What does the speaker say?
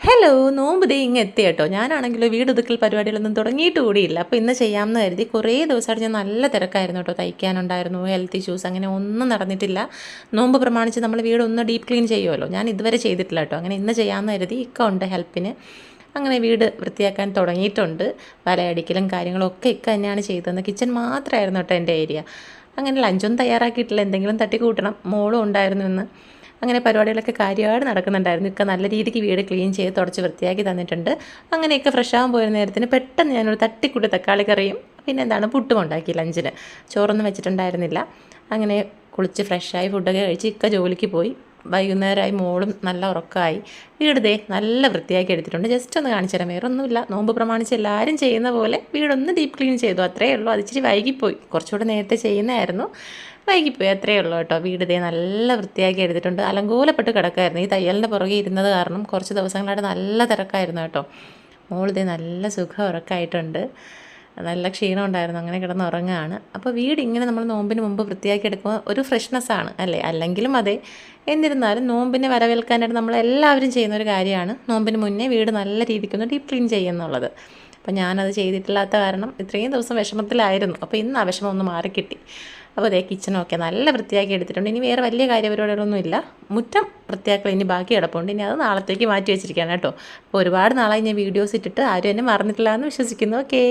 Hello, നോമ്പ് ദേ ഇങ്ങ് എത്തി കേട്ടോ. ഞാനാണെങ്കിലോ വീട് ഒതുക്കൽ പരിപാടികളൊന്നും തുടങ്ങിയിട്ട് കൂടിയില്ല. അപ്പോൾ ഇന്ന് ചെയ്യാമെന്ന് കരുതി. കുറേ ദിവസമായിട്ട് ഞാൻ നല്ല തിരക്കായിരുന്നു കേട്ടോ. തയ്ക്കാനുണ്ടായിരുന്നു, ഹെൽത്ത് ഇഷ്യൂസ്, അങ്ങനെ ഒന്നും നടന്നിട്ടില്ല. നോമ്പ് പ്രമാണിച്ച് നമ്മൾ വീട് ഒന്ന് ഡീപ്പ് ക്ലീൻ ചെയ്യുമല്ലോ. ഞാൻ ഇതുവരെ ചെയ്തിട്ടില്ല കേട്ടോ. അങ്ങനെ ഇന്ന് ചെയ്യാമെന്ന് കരുതി. ഇക്ക ഉണ്ട് ഹെൽപ്പിന്. അങ്ങനെ വീട് വൃത്തിയാക്കാൻ തുടങ്ങിയിട്ടുണ്ട്. വലയടിക്കലും കാര്യങ്ങളും ഒക്കെ ഇക്ക തന്നെയാണ് ചെയ്തതെന്ന്. കിച്ചൺ മാത്രമായിരുന്നു കേട്ടോ എൻ്റെ ഏരിയ. അങ്ങനെ ലഞ്ചൊന്നും തയ്യാറാക്കിയിട്ടില്ല. എന്തെങ്കിലും തട്ടി കൂട്ടണം. മോളും ഉണ്ടായിരുന്നു ഇന്ന്. അങ്ങനെ പരിപാടികളൊക്കെ കാര്യമായിട്ട് നടക്കുന്നുണ്ടായിരുന്നു. ഇക്ക നല്ല രീതിക്ക് വീട് ക്ലീൻ ചെയ്ത് തുടച്ച് വൃത്തിയാക്കി തന്നിട്ടുണ്ട്. അങ്ങനെയൊക്കെ ഫ്രഷ് ആകാൻ പോയ നേരത്തിന് പെട്ടെന്ന് ഞാനൊരു തട്ടിക്കൂട്ട് തക്കാളി കറിയും പിന്നെ എന്താണ് പുട്ടും ഉണ്ടാക്കി ലഞ്ചിന്. ചോറൊന്നും വെച്ചിട്ടുണ്ടായിരുന്നില്ല. അങ്ങനെ കുളിച്ച് ഫ്രഷായി ഫുഡൊക്കെ കഴിച്ച് ഇക്ക ജോലിക്ക് പോയി. വൈകുന്നേരമായി മോളും നല്ല ഉറക്കമായി. വീട് ദേ നല്ല വൃത്തിയാക്കി എടുത്തിട്ടുണ്ട്. ജസ്റ്റ് ഒന്ന് കാണിച്ചു തരാം. വേറെ ഒന്നുമില്ല. നോമ്പ് പ്രമാണിച്ച് എല്ലാവരും ചെയ്യുന്ന പോലെ വീടൊന്ന് ഡീപ്പ് ക്ലീൻ ചെയ്തു. അത്രയേ ഉള്ളൂ. അത് ഇച്ചിരി വൈകിപ്പോയി. കുറച്ചുകൂടെ നേരത്തെ ചെയ്യുന്നതായിരുന്നു. വൈകിപ്പോയി. അത്രയേ ഉള്ളൂ കേട്ടോ. വീട് ദേ നല്ല വൃത്തിയാക്കി എടുത്തിട്ടുണ്ട്. അലങ്കോലപ്പെട്ട് കിടക്കായിരുന്നു. ഈ തയ്യലിൻ്റെ പുറകെ ഇരുന്നത് കാരണം കുറച്ച് ദിവസങ്ങളായിട്ട് നല്ല തിരക്കായിരുന്നു കേട്ടോ. മോൾ ദേ നല്ല സുഖം ഉറക്കമായിട്ടുണ്ട്. നല്ല ക്ഷീണം ഉണ്ടായിരുന്നു. അങ്ങനെ കിടന്ന് ഉറങ്ങുകയാണ്. അപ്പോൾ വീട് ഇങ്ങനെ നമ്മൾ നോമ്പിന് മുമ്പ് വൃത്തിയാക്കി എടുക്കുമ്പോൾ ഒരു ഫ്രഷ്നെസ്സാണ് അല്ലേ? അല്ലെങ്കിലും അതെ. എന്നിരുന്നാലും നോമ്പിനെ വരവേൽക്കാനായിട്ട് നമ്മളെല്ലാവരും ചെയ്യുന്ന ഒരു കാര്യമാണ് നോമ്പിന് മുന്നേ വീട് നല്ല രീതിക്കൊന്ന് ഡീപ്പ് ക്ലീൻ ചെയ്യുന്നുള്ളത്. അപ്പോൾ ഞാനത് ചെയ്തിട്ടില്ലാത്ത കാരണം ഇത്രയും ദിവസം വിഷമത്തിലായിരുന്നു. അപ്പോൾ ഇന്ന് ആ വിഷമം ഒന്ന് മാറിക്കിട്ടി. അപ്പോൾ അതേ കിച്ചണൊക്കെ നല്ല വൃത്തിയാക്കി എടുത്തിട്ടുണ്ട്. ഇനി വേറെ വലിയ കാര്യപരിപാടികളൊന്നും ഇല്ല. മുറ്റം വൃത്തിയാക്കൽ ഇനി ബാക്കി കിടപ്പുണ്ട്. ഇനി അത് നാളത്തേക്ക് മാറ്റി വെച്ചിരിക്കുകയാണ് കേട്ടോ. അപ്പോൾ ഒരുപാട് നാളായി ഞാൻ വീഡിയോസ് ഇട്ടിട്ട് ആരും എന്നെ മറന്നിട്ടില്ല എന്ന് വിശ്വസിക്കുന്നു. ഓക്കേ.